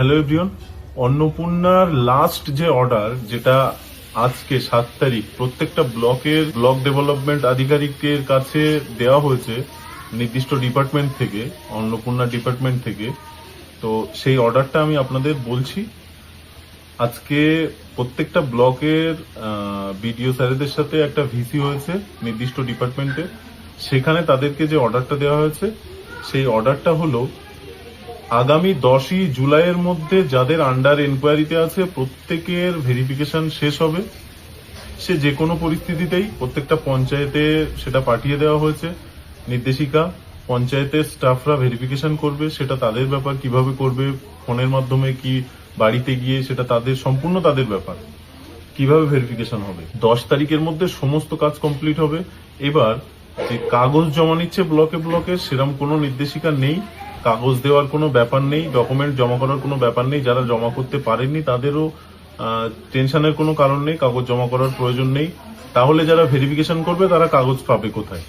Hello everyone, অন্নপূর্ণার last যে order, যেটা আজকে 7 তারিখ প্রত্যেকটা ব্লক ডেভেলপমেন্ট আধিকারিকের কাছে দেওয়া হয়েছে নির্দিষ্ট ডিপার্টমেন্ট থেকে, অন্নপূর্ণা ডিপার্টমেন্ট থেকে। তো সেই অর্ডারটা আমি আপনাদের বলছি। আজকে প্রত্যেকটা ব্লকের বিডিও স্যারেদের সাথে একটা ভিসি হয়েছে নির্দিষ্ট ডিপার্টমেন্টে। সেখানে তাদেরকে যে অর্ডারটা দেওয়া হয়েছে, সেই অর্ডারটা হলো আগামী 10ই জুলাইয়ের মধ্যে যাদের আন্ডার এনকোয়ারিতে আছে প্রত্যেকের ভেরিফিকেশন শেষ হবে। সে যে কোনো পরিস্থিতিতেই প্রত্যেকটা পঞ্চায়েতে সেটা পাঠিয়ে দেওয়া হয়েছে নির্দেশিকা। পঞ্চায়েতের স্টাফরা ভেরিফিকেশন করবে, সেটা তাদের ব্যাপার, কিভাবে করবে, ফোনের মাধ্যমে কি বাড়িতে গিয়ে, সেটা তাদের সম্পূর্ণ তাদের ব্যাপার। কিভাবে ভেরিফিকেশন হবে 10 তারিখের মধ্যে সমস্ত কাজ কমপ্লিট হবে। এবার যে কাগজ জমা নিচ্ছে ব্লকে ব্লকে, সেরকম কোনো নির্দেশিকা নেই। কাগজ দেওয়ার কোনো ব্যাপার নেই, ডকুমেন্ট জমা করার কোনো ব্যাপার নেই। যারা জমা করতে পারেননি তাদেরও টেনশনের কোনো কারণ নেই, কাগজ জমা করার প্রয়োজন নেই। তাহলে যারা ভেরিফিকেশন করবে তারা কাগজ পাবে কোথায়?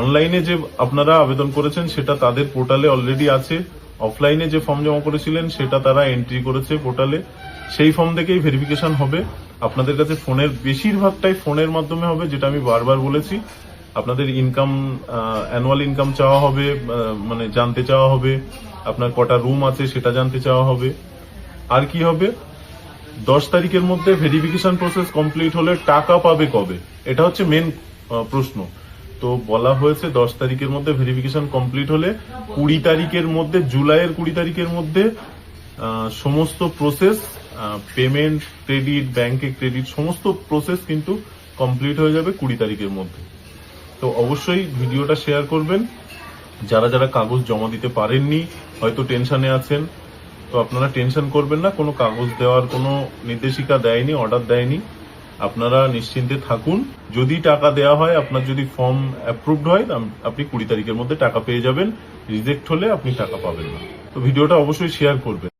অনলাইনে যে আপনারা আবেদন করেছেন সেটা তাদের পোর্টালে অলরেডি আছে। অফলাইনে যে ফর্ম জমা করেছিলেন সেটা তারা এন্ট্রি করেছে পোর্টালে। সেই ফর্ম থেকেই ভেরিফিকেশন হবে। আপনাদের কাছে ফোনের বেশিরভাগটাই ফোনের মাধ্যমে হবে, যেটা আমি বারবার বলেছি। আপনাদের ইনকাম, অ্যানুয়াল ইনকাম চাওয়া হবে, মানে জানতে চাওয়া হবে। আপনার কটা রুম আছে সেটা জানতে চাওয়া হবে। আর কি হবে, 10 তারিখের মধ্যে ভেরিফিকেশন প্রসেস কমপ্লিট হলে টাকা পাবে কবে, এটা হচ্ছে মেন প্রশ্ন। তো বলা হয়েছে 10 তারিখের মধ্যে ভেরিফিকেশন কমপ্লিট হলে 20 তারিখের মধ্যে, জুলাইয়ের 20 তারিখের মধ্যে সমস্ত প্রসেস, পেমেন্ট, ক্রেডিট, ব্যাংকে ক্রেডিট, সমস্ত প্রসেস কিন্তু কমপ্লিট হয়ে যাবে 20 তারিখের মধ্যে। তো অবশ্যই ভিডিওটা শেয়ার করবেন। যারা যারা কাগজ জমা দিতে পারেননি, হয়তো টেনশনে আছেন, তো আপনারা টেনশন করবেন না। কোনো কাগজ দেওয়ার কোনো নির্দেশিকা দেয়নি, অর্ডার দেয়নি। আপনারা নিশ্চিন্তে থাকুন। যদি টাকা দেওয়া হয়, আপনার যদি ফর্ম অ্যাপ্রুভড হয়, আপনি 20 তারিখের মধ্যে টাকা পেয়ে যাবেন। রিজেক্ট হলে আপনি টাকা পাবেন না। তো ভিডিওটা অবশ্যই শেয়ার করবেন।